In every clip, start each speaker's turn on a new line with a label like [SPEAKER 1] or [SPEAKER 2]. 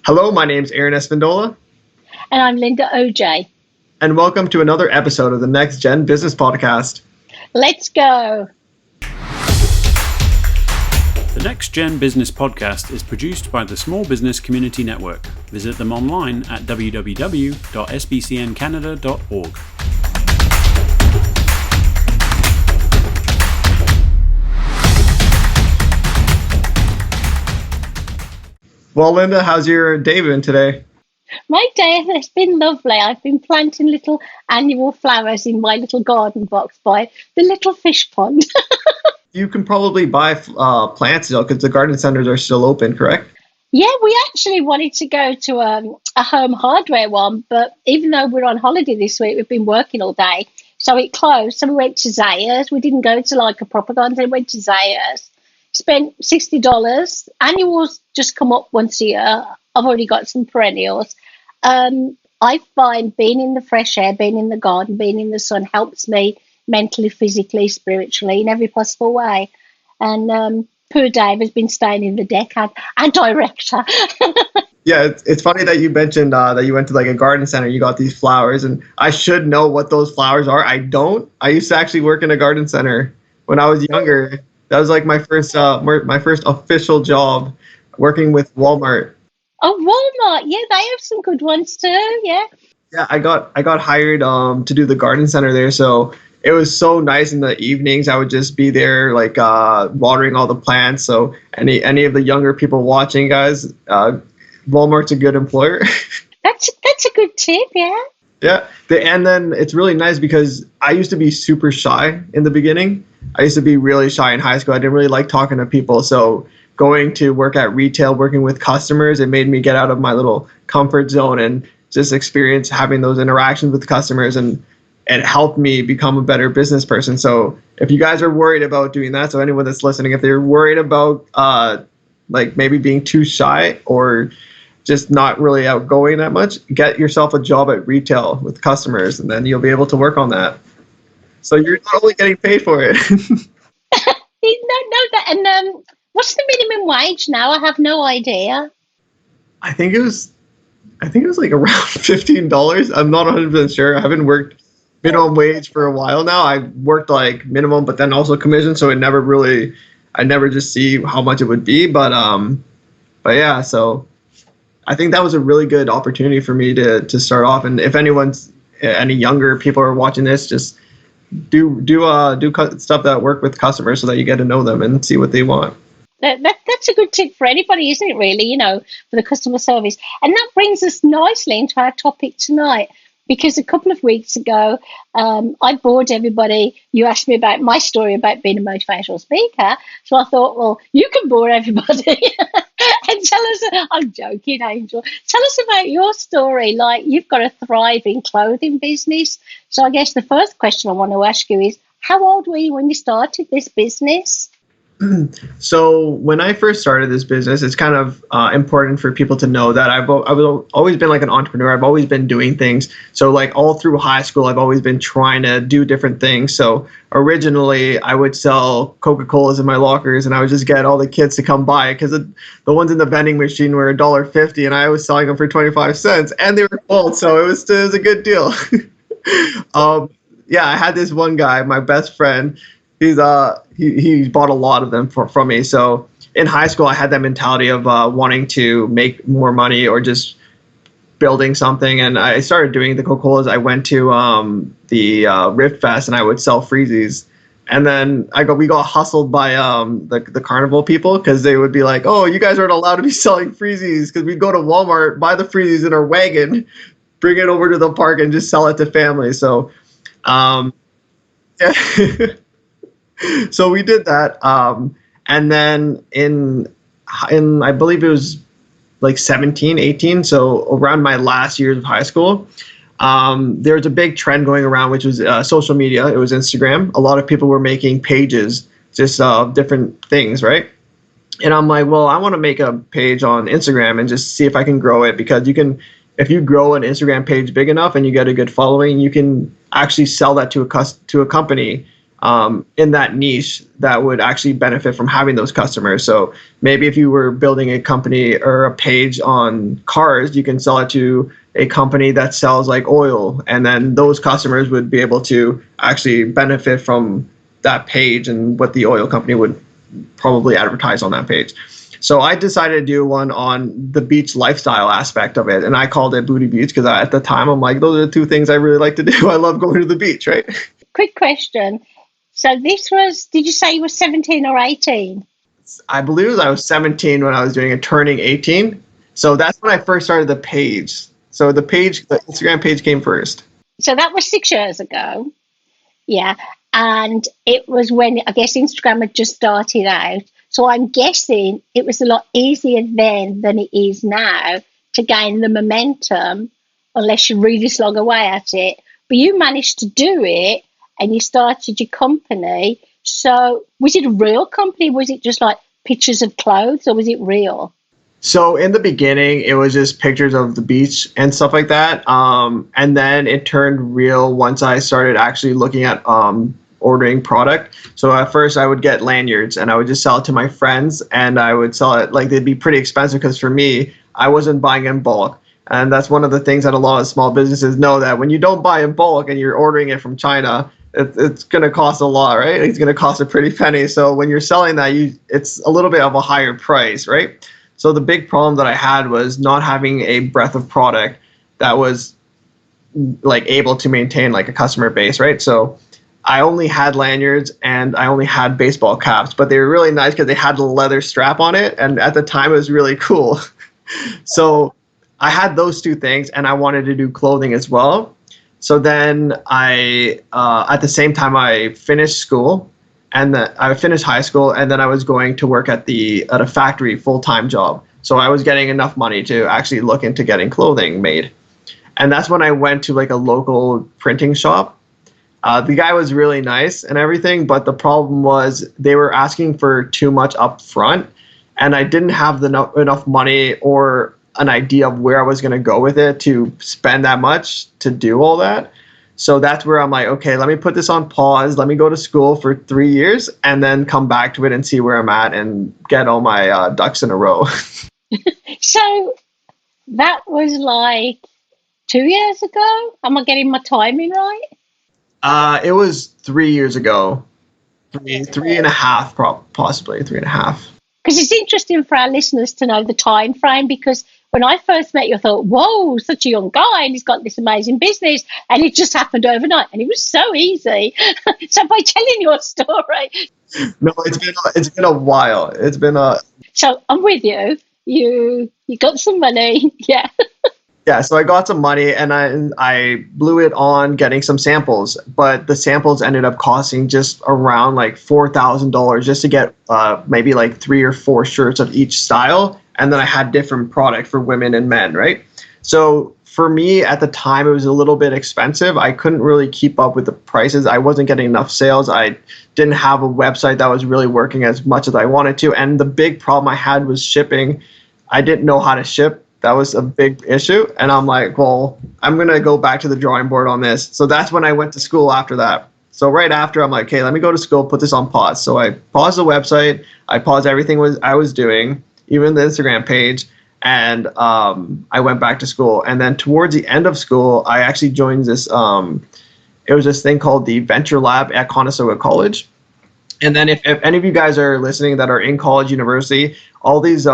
[SPEAKER 1] Hello, my name's Aaron Espindola.
[SPEAKER 2] And I'm Linda OJ.
[SPEAKER 1] And welcome to another episode of the NextGen Business Podcast.
[SPEAKER 2] Let's go.
[SPEAKER 3] The NextGen Business Podcast is produced by the Small Business Community Network. Visit them online at www.sbcncanada.org.
[SPEAKER 1] Well, Linda, how's your day been today?
[SPEAKER 2] My day has been lovely. I've been planting little annual flowers in my little garden box by the little fish pond.
[SPEAKER 1] You can probably buy plants still because the garden centers are still open, correct?
[SPEAKER 2] Yeah, we actually wanted to go to a home hardware one, but even though we're on holiday this week, we've been working all day, so it closed. So we went to Zayas. We didn't go to like a proper garden center. We went to Zayas. Spent $60. Annuals just come up once a year. I've already got some perennials. I find being in the fresh air, being in the garden, being in the sun helps me mentally, physically, spiritually, in every possible way. And poor Dave has been staying in the deck and director.
[SPEAKER 1] Yeah, it's funny that you mentioned that you went to like a garden center. You got these flowers, and I should know what those flowers are. I don't. I used to actually work in a garden center when I was younger. That was like my first official job, working with Walmart.
[SPEAKER 2] Oh, Walmart! Yeah, they have some good ones too. Yeah.
[SPEAKER 1] Yeah, I got hired to do the garden center there, so it was so nice in the evenings. I would just be there, like watering all the plants. So any of the younger people watching, guys, Walmart's a good employer.
[SPEAKER 2] That's a good tip. Yeah.
[SPEAKER 1] Yeah, and then it's really nice because I used to be super shy in the beginning. I used to be really shy in high school. I didn't really like talking to people. So going to work at retail, working with customers, it made me get out of my little comfort zone and just experience having those interactions with customers, and it helped me become a better business person. So if you guys are worried about doing that, so anyone that's listening, if they're worried about like maybe being too shy or just not really outgoing that much, get yourself a job at retail with customers, and then you'll be able to work on that. So you're not only getting paid for it.
[SPEAKER 2] And what's the minimum wage now? I have no idea.
[SPEAKER 1] I think it was like around $15. I'm not 100% sure. I haven't worked minimum wage for a while now. I worked like minimum, but then also commission. So I never just see how much it would be. But yeah, so I think that was a really good opportunity for me to start off. And if any younger people are watching this, just do stuff that work with customers so that you get to know them and see what they want.
[SPEAKER 2] That's a good tip for anybody, isn't it, really, for the customer service. And that brings us nicely into our topic tonight, because a couple of weeks ago, I bored everybody. You asked me about my story about being a motivational speaker. So I thought, well, you can bore everybody and tell us, I'm joking, Angel, tell us about your story. Like, you've got a thriving clothing business. So I guess the first question I want to ask you is, how old were you when you started this business?
[SPEAKER 1] So when I first started this business, it's kind of important for people to know that I've always been like an entrepreneur. I've always been doing things. So like all through high school, I've always been trying to do different things. So originally I would sell Coca-Colas in my lockers, and I would just get all the kids to come buy it because the ones in the vending machine were $1.50, and I was selling them for 25 cents, and they were cold. So it was a good deal. Yeah, I had this one guy, my best friend. He bought a lot of them from me. So in high school, I had that mentality of wanting to make more money or just building something. And I started doing the Coca-Colas. I went to the Rift Fest, and I would sell freezies. And then we got hustled by the carnival people, because they would be like, oh, you guys aren't allowed to be selling freezies, because we'd go to Walmart, buy the freezies in our wagon, bring it over to the park, and just sell it to families. So yeah. So we did that, and then in I believe it was like 17, 18, so around my last years of high school, there was a big trend going around, which was social media. It was Instagram. A lot of people were making pages, just different things, right? And I'm like, well, I want to make a page on Instagram and just see if I can grow it, because if you grow an Instagram page big enough and you get a good following, you can actually sell that to a company in that niche that would actually benefit from having those customers. So maybe if you were building a company or a page on cars, you can sell it to a company that sells like oil, and then those customers would be able to actually benefit from that page and what the oil company would probably advertise on that page. So I decided to do one on the beach lifestyle aspect of it, and I called it Booty Beach because at the time I'm like, those are the two things I really like to do. I love going to the beach, right?
[SPEAKER 2] Quick question. So this was, did you say you were 17 or 18?
[SPEAKER 1] I believe I was 17 when I was doing it, turning 18. So that's when I first started the page. So the Instagram page came first.
[SPEAKER 2] So that was 6 years ago. Yeah. And it was when, I guess, Instagram had just started out. So I'm guessing it was a lot easier then than it is now to gain the momentum, unless you really slog away at it. But you managed to do it and you started your company. So was it a real company? Was it just like pictures of clothes, or was it real?
[SPEAKER 1] So in the beginning, it was just pictures of the beach and stuff like that. And then it turned real once I started actually looking at ordering product. So at first I would get lanyards and I would just sell it to my friends, and I would sell it like they'd be pretty expensive because for me, I wasn't buying in bulk. And that's one of the things that a lot of small businesses know, that when you don't buy in bulk and you're ordering it from China, it's going to cost a lot, right? It's going to cost a pretty penny. So when you're selling that, it's a little bit of a higher price, right? So the big problem that I had was not having a breadth of product that was like able to maintain like a customer base, right? So I only had lanyards and I only had baseball caps, but they were really nice because they had a leather strap on it. And at the time it was really cool. So I had those two things, and I wanted to do clothing as well. So then I, at the same time, I finished school, and I finished high school, and then I was going to work at a factory full-time job. So I was getting enough money to actually look into getting clothing made. And that's when I went to like a local printing shop. The guy was really nice and everything, but the problem was they were asking for too much up front, and I didn't have enough money or an idea of where I was going to go with it to spend that much to do all that. So that's where I'm like, okay, let me put this on pause. Let me go to school for 3 years and then come back to it and see where I'm at and get all my ducks in a row.
[SPEAKER 2] So that was like 2 years ago? Am I getting my timing right?
[SPEAKER 1] It was 3 years ago. Three and a half, possibly 3.5.
[SPEAKER 2] Because it's interesting for our listeners to know the time frame, because when I first met you, I thought, whoa, such a young guy, and he's got this amazing business, and it just happened overnight, and it was so easy. So by telling your story...
[SPEAKER 1] No, it's been a while. It's been a...
[SPEAKER 2] So I'm with you. You got some money, yeah.
[SPEAKER 1] Yeah, so I got some money, and I blew it on getting some samples, but the samples ended up costing just around like $4,000 just to get maybe like 3 or 4 shirts of each style, and then I had different product for women and men, right? So for me at the time, it was a little bit expensive. I couldn't really keep up with the prices. I wasn't getting enough sales. I didn't have a website that was really working as much as I wanted to, and the big problem I had was shipping. I didn't know how to ship. That was a big issue. And I'm like, well, I'm going to go back to the drawing board on this. So that's when I went to school after that. So right after, I'm like, okay, let me go to school, put this on pause. So I paused the website. I paused everything I was doing, even the Instagram page. And I went back to school. And then towards the end of school, I actually joined this, it was this thing called the Venture Lab at Conestoga College. And then if any of you guys are listening that are in college, university, all these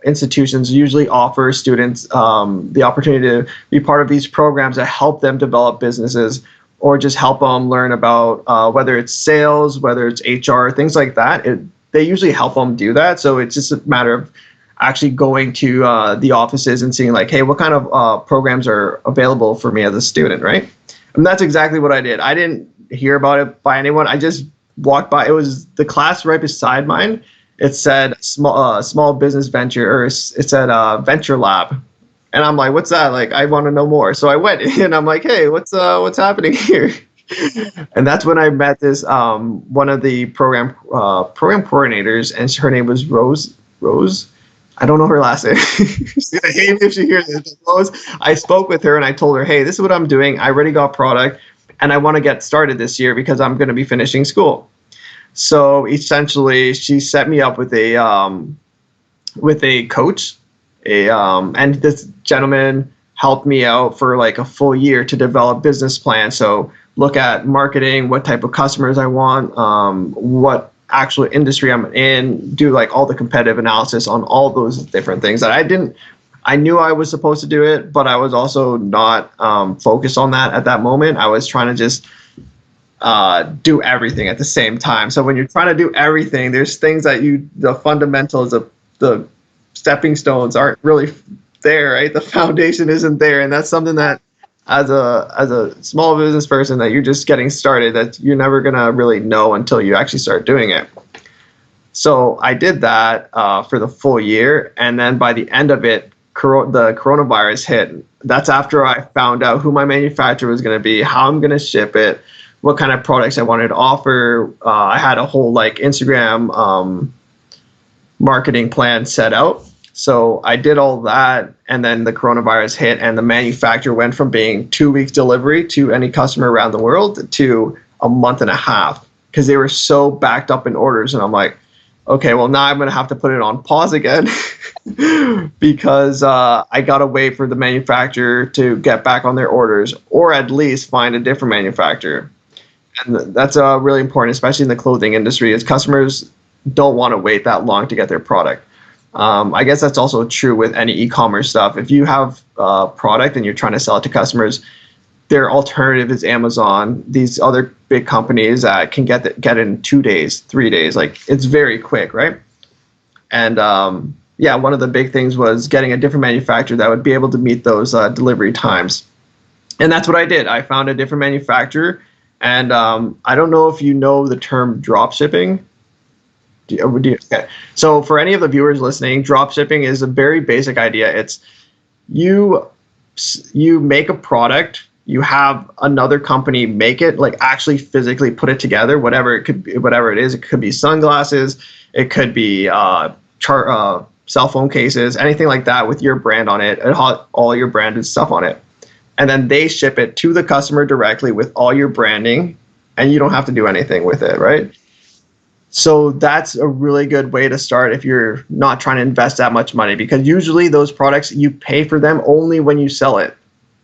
[SPEAKER 1] institutions usually offer students the opportunity to be part of these programs that help them develop businesses, or just help them learn about whether it's sales, whether it's HR, things like that. They usually help them do that. So it's just a matter of actually going to the offices and seeing like, hey, what kind of programs are available for me as a student, right? And that's exactly what I did. I didn't hear about it by anyone. I just walked by. It was the class right beside mine. It said small business venture, or it said Venture Lab, and I'm like, what's that? Like, I want to know more. So I went and I'm like, hey, what's happening here? And that's when I met this one of the program coordinators, and her name was Rose. I don't know her last name. She's gonna hate me if she hears this. Rose. I spoke with her and I told her, hey, this is what I'm doing. I already got product. and I want to get started this year because I'm going to be finishing school. So essentially, she set me up with a coach, and this gentleman helped me out for like a full year to develop business plans. So look at marketing, what type of customers I want, what actual industry I'm in, do like all the competitive analysis on all those different things that I knew I was supposed to do it, but I was also not focused on that at that moment. I was trying to just do everything at the same time. So when you're trying to do everything, there's things that the fundamentals of the stepping stones aren't really there, right? The foundation isn't there. And that's something that as a small business person that you're just getting started, that you're never going to really know until you actually start doing it. So I did that for the full year. And then by the end of it, the coronavirus hit. That's after I found out who my manufacturer was going to be, how I'm going to ship it, what kind of products I wanted to offer. I had a whole like Instagram marketing plan set out. So I did all that, and then the coronavirus hit, and the manufacturer went from being 2 weeks delivery to any customer around the world to a month and a half, because they were so backed up in orders. And I'm like, okay, well, now I'm going to have to put it on pause again because I got to wait for the manufacturer to get back on their orders, or at least find a different manufacturer. And that's really important, especially in the clothing industry, is customers don't want to wait that long to get their product. I guess that's also true with any e-commerce stuff. If you have a product and you're trying to sell it to customers, their alternative is Amazon, these other big companies that can get it in 2 days, 3 days. Like, it's very quick, right? And one of the big things was getting a different manufacturer that would be able to meet those delivery times. And that's what I did. I found a different manufacturer. And I don't know if you know the term drop shipping. Okay. So for any of the viewers listening, drop shipping is a very basic idea. It's you make a product, you have another company make it, like actually physically put it together, whatever it is. It could be sunglasses, it could be cell phone cases, anything like that with your brand on it, and all your branded stuff on it. And then they ship it to the customer directly with all your branding, and you don't have to do anything with it, right? So that's a really good way to start if you're not trying to invest that much money, because usually those products, you pay for them only when you sell it.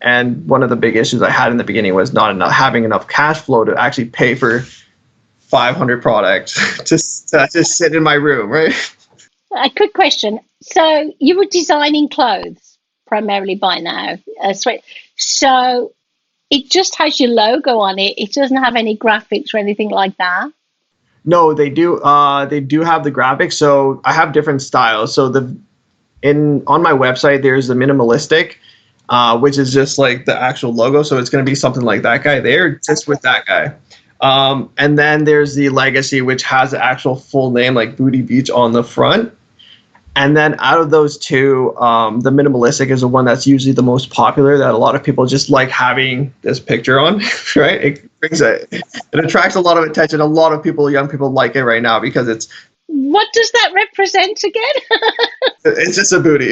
[SPEAKER 1] And one of the big issues I had in the beginning was not having enough cash flow to actually pay for 500 products to sit in my room, right?
[SPEAKER 2] A quick question. So you were designing clothes primarily by now. So it just has your logo on it. It doesn't have any graphics or anything like that.
[SPEAKER 1] No, they do. They do have the graphics. So I have different styles. So on my website, there's the minimalistic, which is just like the actual logo. So it's going to be something like that guy there, just with that guy. And then there's the legacy, which has the actual full name, like Booty Beach, on the front. And then out of those two, the minimalistic is the one that's usually the most popular, that a lot of people just like having this picture on, right? It attracts a lot of attention. A lot of people, young people, like it right now because it's...
[SPEAKER 2] What does that represent again?
[SPEAKER 1] It's just a booty.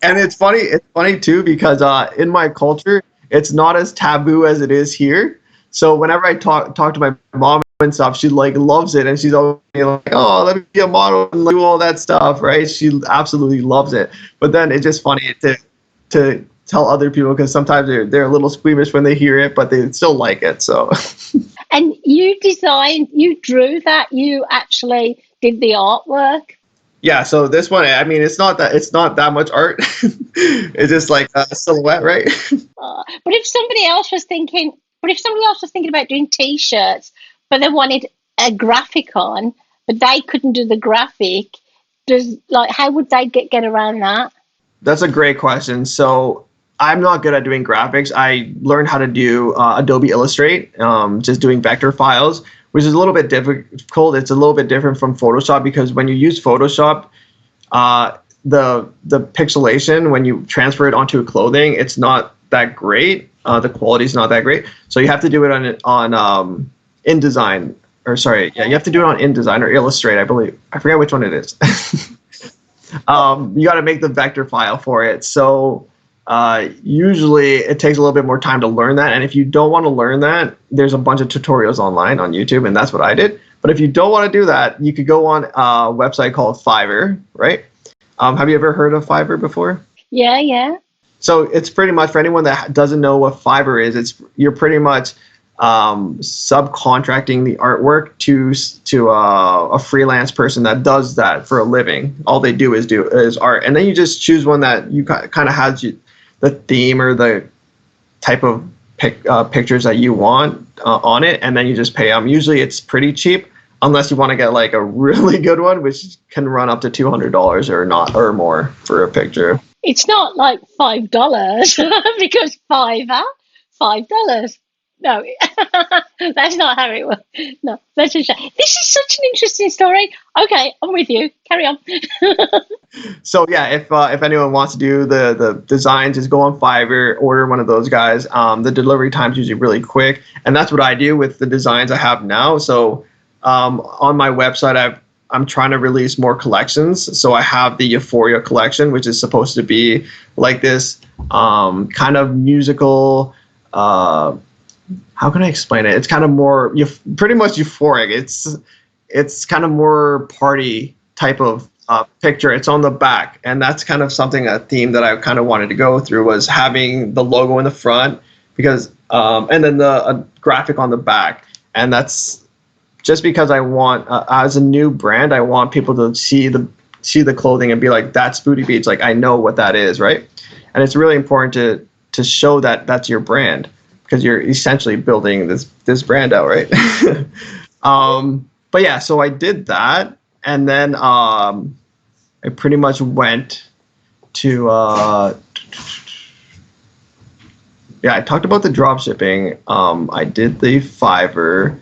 [SPEAKER 1] And it's funny. It's funny too, because in my culture, it's not as taboo as it is here. So whenever I talk to my mom and stuff, she like loves it, and she's always like, "Oh, let me be a model and do all that stuff," right? She absolutely loves it. But then it's just funny to tell other people, because sometimes they're a little squeamish when they hear it, but they still like it. So.
[SPEAKER 2] And you drew that, you actually did the artwork. Yeah.
[SPEAKER 1] So this one, I mean, it's not that much art. It's just like a silhouette, right?
[SPEAKER 2] But if somebody else was thinking about doing T-shirts, but they wanted a graphic on, but they couldn't do the graphic, how would they get around that?
[SPEAKER 1] That's a great question. So I'm not good at doing graphics. I learned how to do Adobe Illustrate, just doing vector files, which is a little bit difficult. It's a little bit different from Photoshop, because when you use Photoshop, the pixelation, when you transfer it onto a clothing, it's not that great. The quality is not that great. So you have to do it on InDesign, or sorry, yeah, you have to do it on InDesign or Illustrate, I believe. I forget which one it is. You got to make the vector file for it. So Usually it takes a little bit more time to learn that. And if you don't want to learn that, there's a bunch of tutorials online on YouTube, and that's what I did. But if you don't want to do that, you could go on a website called Fiverr, right? Have you ever heard of Fiverr before?
[SPEAKER 2] Yeah.
[SPEAKER 1] So it's pretty much, for anyone that doesn't know what Fiverr is, you're pretty much subcontracting the artwork to a freelance person that does that for a living. All they do is art, and then you just choose one that you kind of has the theme or the type of pictures that you want on it, and then you just pay them. Usually it's pretty cheap, unless you want to get like a really good one, which can run up to $200 or more for a picture.
[SPEAKER 2] It's not like $5 because $5. No, that's not how it works. No, that's a shame. This is such an interesting story. Okay, I'm with you. Carry on.
[SPEAKER 1] So yeah, if anyone wants to do the designs, just go on Fiverr, order one of those guys. The delivery time's usually really quick, and that's what I do with the designs I have now. So on my website, I'm trying to release more collections. So I have the Euphoria Collection, which is supposed to be like this kind of musical. How can I explain it? It's kind of more pretty much euphoric. It's kind of more party type of picture. It's on the back, and that's kind of a theme that I kind of wanted to go through, was having the logo in the front, because and then the graphic on the back. And that's just because I want, as a new brand, I want people to see the clothing and be like, that's Booty Beach. Like, I know what that is, right? And it's really important to show that that's your brand, because you're essentially building this brand out, right? But yeah, so I did that, and then I pretty much went to I talked about the drop shipping. I did the Fiverr,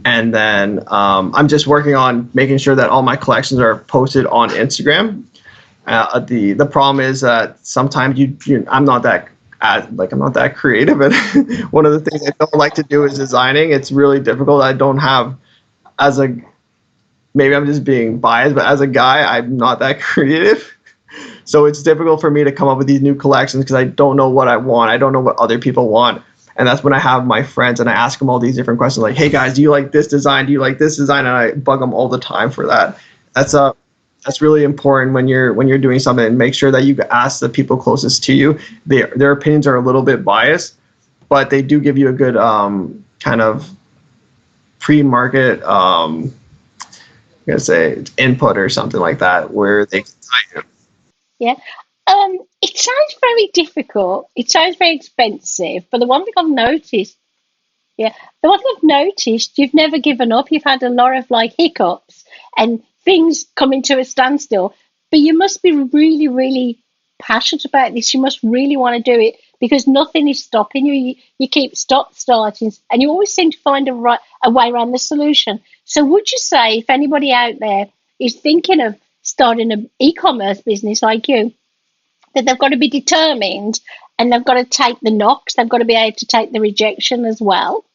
[SPEAKER 1] and then I'm just working on making sure that all my collections are posted on Instagram. The problem is that sometimes I'm not that creative, and one of the things I don't like to do is designing. It's really difficult. I don't have, maybe I'm just being biased, but as a guy, I'm not that creative. So it's difficult for me to come up with these new collections because I don't know what I want. I don't know what other people want. And that's when I have my friends and I ask them all these different questions, like, hey guys, do you like this design? Do you like this design? And I bug them all the time for that. That's really important when you're doing something, and make sure that you ask the people closest to you. Their opinions are a little bit biased, but they do give you a good kind of pre-market input or something like that, where they can tell you.
[SPEAKER 2] Yeah. It sounds very difficult. It sounds very expensive. But the one thing I've noticed, you've never given up. You've had a lot of like hiccups and things coming to a standstill. But you must be really, really passionate about this. You must really want to do it, because nothing is stopping you. You keep starting, and you always seem to find a way around the solution. So would you say, if anybody out there is thinking of starting an e-commerce business like you, that they've got to be determined, and they've got to take the knocks, they've got to be able to take the rejection as well?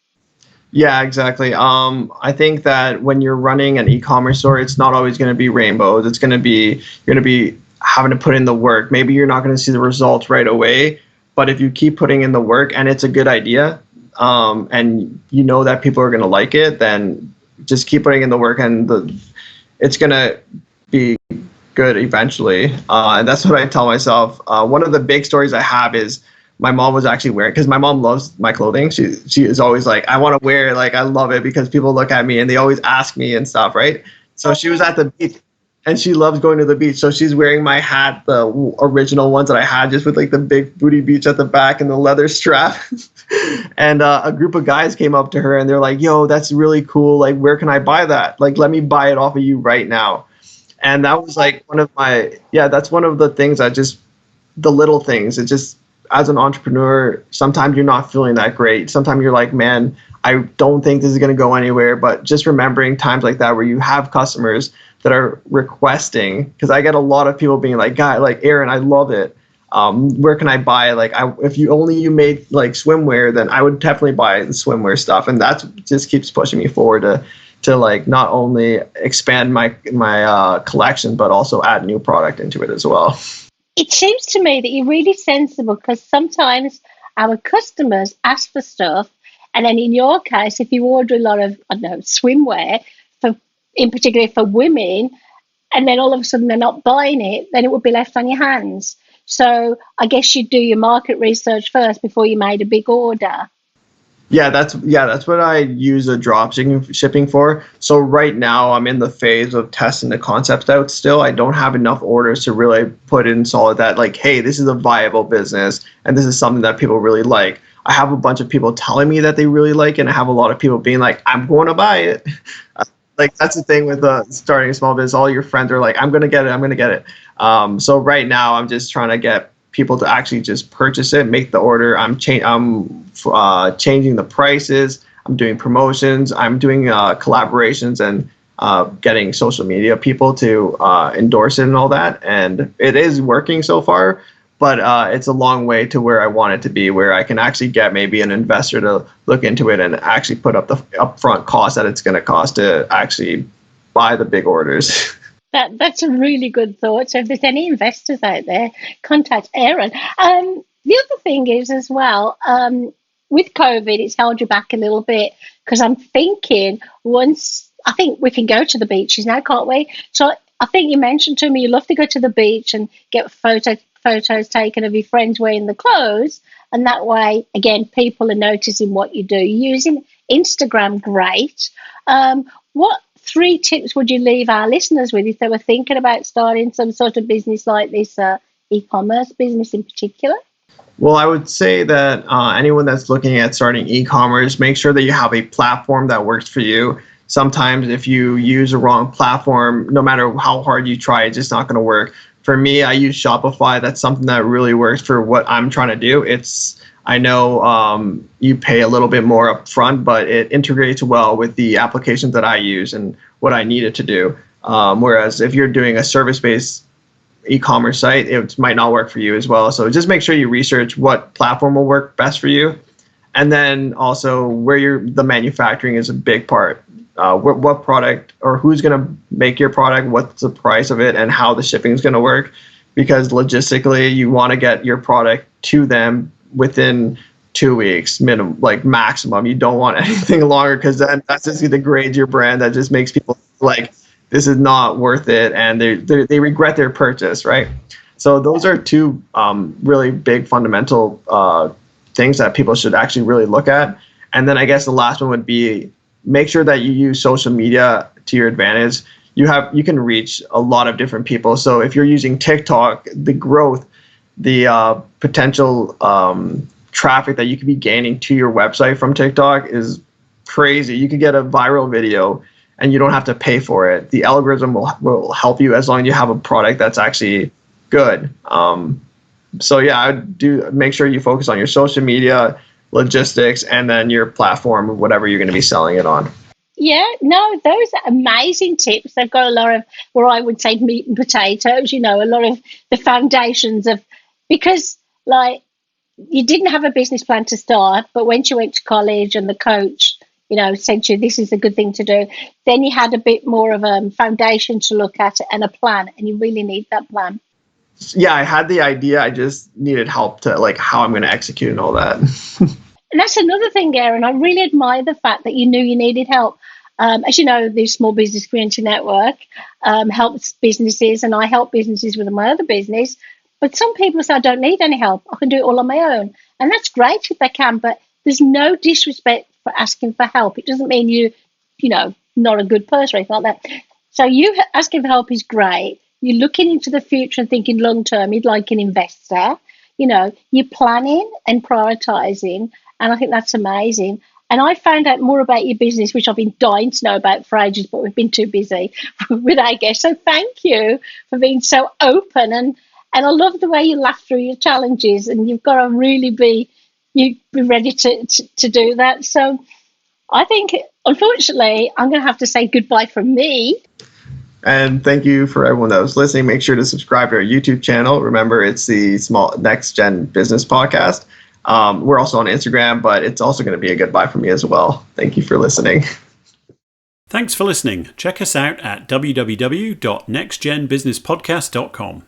[SPEAKER 1] Yeah, exactly. I think that when you're running an e-commerce store, it's not always going to be rainbows. You're going to be having to put in the work. Maybe you're not going to see the results right away, but if you keep putting in the work and it's a good idea, and you know that people are going to like it, then just keep putting in the work, and it's going to be good eventually. And that's what I tell myself. One of the big stories I have is my mom was actually wearing, because my mom loves my clothing. She is always like, I want to wear it. Like, I love it because people look at me and they always ask me and stuff, right? So she was at the beach, and she loves going to the beach. So she's wearing my hat, the original ones that I had, just with like the big Booty Beach at the back and the leather strap. And a group of guys came up to her and they're like, yo, that's really cool. Like, where can I buy that? Like, let me buy it off of you right now. And that was like that's one of the things the little things. It just, as an entrepreneur, sometimes you're not feeling that great. Sometimes you're like, man, I don't think this is going to go anywhere. But just remembering times like that where you have customers that are requesting, because I get a lot of people being like, guy, like, Aaron, I love it. Where can I buy? Like, if you made like swimwear, then I would definitely buy the swimwear stuff. And that just keeps pushing me forward to like not only expand my collection, but also add new product into it as well.
[SPEAKER 2] it seems to me that you're really sensible, because sometimes our customers ask for stuff, and then in your case, if you order a lot of, I don't know, swimwear, for in particular for women, and then all of a sudden they're not buying it, then it would be left on your hands. So I guess you'd do your market research first before you made a big order.
[SPEAKER 1] Yeah, that's what I use a drop shipping for. So right now I'm in the phase of testing the concept out still. I don't have enough orders to really put in solid that, like, hey, this is a viable business and this is something that people really like. I have a bunch of people telling me that they really like it, and I have a lot of people being like, I'm going to buy it. Like, that's the thing with starting a small business. All your friends are like, I'm going to get it. So right now I'm just trying to get people to actually just purchase it, make the order. I'm changing the prices. I'm doing promotions. I'm doing collaborations and getting social media people to endorse it and all that. And it is working so far, but it's a long way to where I want it to be, where I can actually get maybe an investor to look into it and actually put up the upfront cost that it's going to cost to actually buy the big orders.
[SPEAKER 2] That's a really good thought. So if there's any investors out there, contact Aaron. The other thing is as well, with COVID, it's held you back a little bit, because I'm thinking I think we can go to the beaches now, can't we? So I think you mentioned to me you love to go to the beach and get photos taken of your friends wearing the clothes. And that way, again, people are noticing what you do. You're using Instagram, great. What 3 tips would you leave our listeners with if they were thinking about starting some sort of business like this, e-commerce business in particular?
[SPEAKER 1] Well, I would say that anyone that's looking at starting e-commerce, make sure that you have a platform that works for you. Sometimes if you use a wrong platform, no matter how hard you try, it's just not going to work. For me, I use Shopify. That's something that really works for what I'm trying to do. I know you pay a little bit more upfront, but it integrates well with the applications that I use and what I need it to do. Whereas if you're doing a service-based e-commerce site, it might not work for you as well. So just make sure you research what platform will work best for you. And then also the manufacturing is a big part. What product, or who's going to make your product, what's the price of it, and how the shipping is going to work. Because logistically, you want to get your product to them within 2 weeks maximum. You don't want anything longer, because then that's just going to degrade your brand. That just makes people like, this is not worth it, and they regret their purchase, right? So those are 2 really big fundamental things that people should actually really look at. And then I guess the last one would be, make sure that you use social media to your advantage. You can reach a lot of different people. So if you're using TikTok, the growth, the potential traffic that you could be gaining to your website from TikTok is crazy. You could get a viral video and you don't have to pay for it. The algorithm will help you as long as you have a product that's actually good. So yeah, I do make sure you focus on your social media, logistics, and then your platform, whatever you're going to be selling it on.
[SPEAKER 2] Yeah, no, those are amazing tips. They've got a lot of, where I would say, meat and potatoes, a lot of the foundations of, because like, you didn't have a business plan to start, but once you went to college and the coach, said to you, this is a good thing to do, then you had a bit more of a foundation to look at and a plan, and you really need that plan.
[SPEAKER 1] Yeah, I had the idea. I just needed help to how I'm going to execute and all that.
[SPEAKER 2] And that's another thing, Aaron. I really admire the fact that you knew you needed help. As you know, the Small Business Community Network helps businesses, and I help businesses with my other business. But some people say, I don't need any help. I can do it all on my own. And that's great if they can, but there's no disrespect for asking for help. It doesn't mean you're not a good person or anything like that. So you asking for help is great. You're looking into the future and thinking long term. You'd like an investor. You're planning and prioritizing. And I think that's amazing. And I found out more about your business, which I've been dying to know about for ages, but we've been too busy with our guests. So thank you for being so open. And I love the way you laugh through your challenges. And you've got to really be ready to do that. So I think, unfortunately, I'm going to have to say goodbye from me.
[SPEAKER 1] And thank you for everyone that was listening. Make sure to subscribe to our YouTube channel. Remember, it's the NextGen Business Podcast. We're also on Instagram, but it's also going to be a goodbye for me as well. Thank you for listening.
[SPEAKER 3] Thanks for listening. Check us out at www.nextgenbusinesspodcast.com.